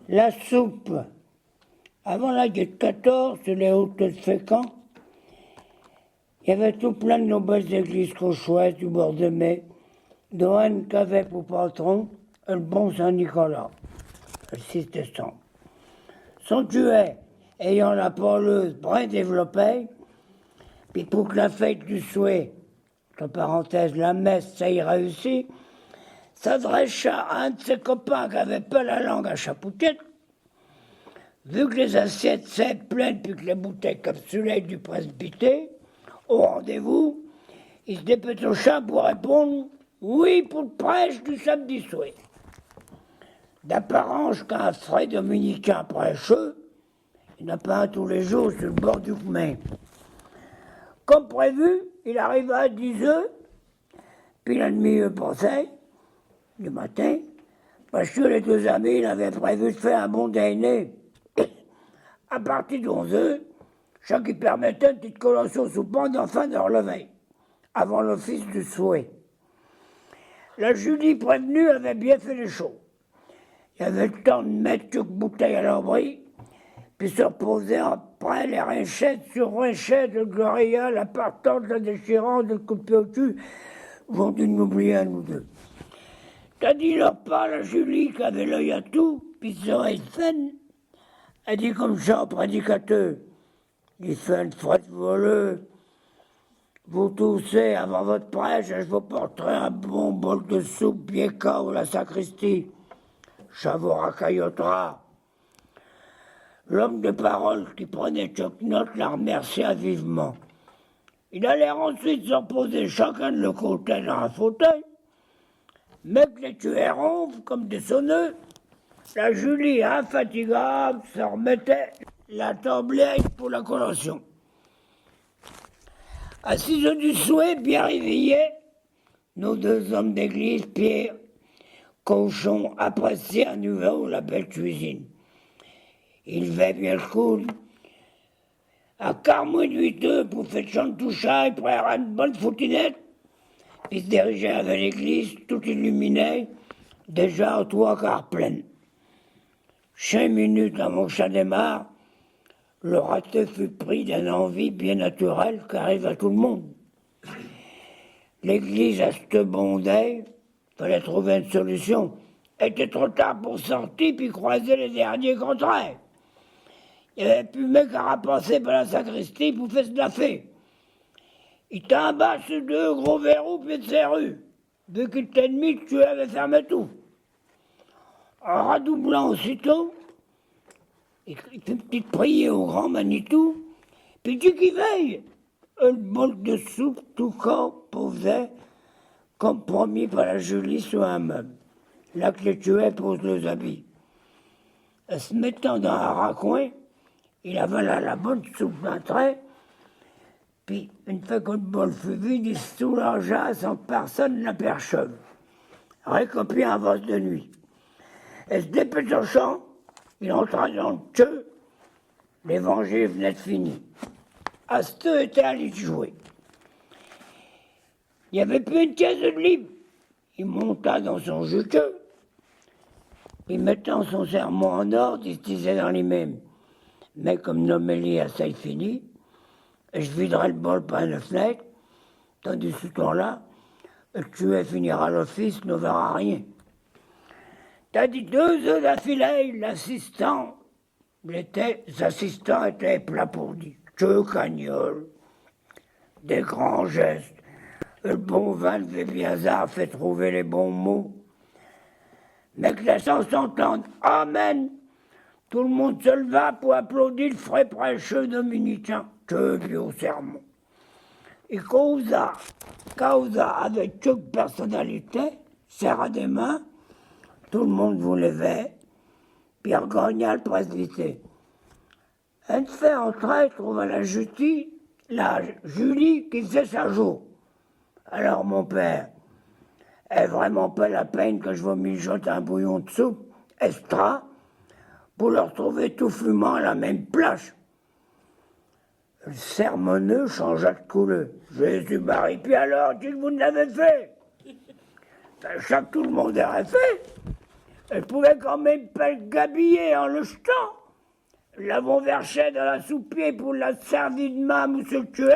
La soupe. Avant la guerre 14, sur les routes de Fécamp, il y avait tout plein de nobles églises cauchoises du bord de mai, dont une qu'avait pour patron le bon Saint-Nicolas, le 6 décembre. Son tuet, ayant la parleuse bien développée, puis pour que la fête du souhait, entre parenthèses, la messe, ça y réussit, s'adressa à un de ses copains qui avait pas la langue à chapouquette. Vu que les assiettes s'étaient pleines puis que les bouteilles capsulées du presbyté, au rendez-vous, il se dépêcha pour répondre « Oui pour le prêche du samedi soir ». D'apparence qu'un frère dominicain prêcheux, il n'y en a pas un tous les jours sur le bord du chemin. Comme prévu, il arriva à 10 heures, puis la demi-heure passait, du matin, parce que les deux amis il avaient prévu de faire un bon dîner. À partir de 11 heures, ce qui permettait une petite collation soupante enfin de relever, avant l'office du souhait. La Julie prévenue avait bien fait les choses. Il y avait le temps de mettre quelques bouteilles à l'abri, puis se reposer après les rinchettes sur rinchettes, le gloria, la partante, la déchirante, le coup de pied au cul, vont dû nous oublier un ou deux. T'as dit leur part, la Julie, qui avait l'œil à tout, puis ses oreilles fines, elle dit comme ça au prédicateur, il fait une frette voleuse. Vous toussez avant votre prêche, je vous porterai un bon bol de soupe bien chaud à la sacristie. Ça vous racaillotera. L'homme de parole qui prenait chaque note la remercia vivement. Il allait ensuite se reposer chacun de leur côté dans un fauteuil, mais que les tués ronflent comme des sonneux. La Julie, infatigable, se remettait la tablette pour la collation. À 6 heures du souhait, bien réveillés, nos deux hommes d'église, Pierre, Cochon, appréciaient à nouveau la belle cuisine. Il levait bien le coude. À quart moins de 8 heures, pour faire champ de touchaille, prendre une bonne foutinette, puis se dirigeait vers l'église, tout illuminé, déjà aux 3/4 pleine. 5 minutes avant que ça démarre, l'orateur fut pris d'une envie bien naturelle qui arrive à tout le monde. L'église à ce bondait, fallait trouver une solution. Était trop tard pour sortir puis croiser les derniers contraires. Il n'y avait plus mec à rapasser par la sacristie pour faire de la fée. Il tomba sur 2 gros verrous puis de serrure. Vu qu'il était demi, tu avais fermé tout. En redoublant aussitôt, il fait une petite prière au grand Manitou, puis dit qu'il veille. Un bol de soupe tout corps posait, comme promis par la Julie sur un meuble. Là que les tués posent leurs habits. En se mettant dans un raccoin, il avala la bonne soupe d'un trait, puis une fois que le bol fut vide, il se soulagea sans que personne l'aperçoive. Récopié un vase de nuit. Et se dépêchant, il entra dans le queue. L'évangile venait de finir. Asteux était allé jouer. Il n'y avait plus une caisse de livre. Il monta dans son juteux. Puis mettant son sermon en ordre, il se disait dans lui-même. Mais comme l'homélie a ça fini, je viderai le bol par la fenêtre, tandis que ce temps-là, le tué finira l'office, ne verra rien. T'as dit 2 heures d'affilée, les assistants étaient plats pour dire. Queue cagnole, des grands gestes, le bon vin de Vébiazar fait trouver les bons mots. Mais que la chance s'entende, Amen. Tout le monde se leva pour applaudir le frais prêcheux dominicain. Que vieux sermon. Il causa avec toute personnalité, serra des mains, tout le monde vous levait, puis regagna le presbytère. Un fait entrer trouva la Julie qui faisait sa jour. Alors mon père, est vraiment pas la peine que je vous mijote un bouillon de soupe extra pour le retrouver tout fumant à la même place. Le sermonneux changea de couleur. Jésus-Marie, puis alors, qu'est-ce que vous n'avez fait? Ça que tout le monde aurait fait. Elle pouvait quand même pas le gabiller en le jetant. L'avons versé dans la soupier pour la servir de main ou se tuer,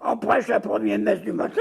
en prêche la première messe du matin.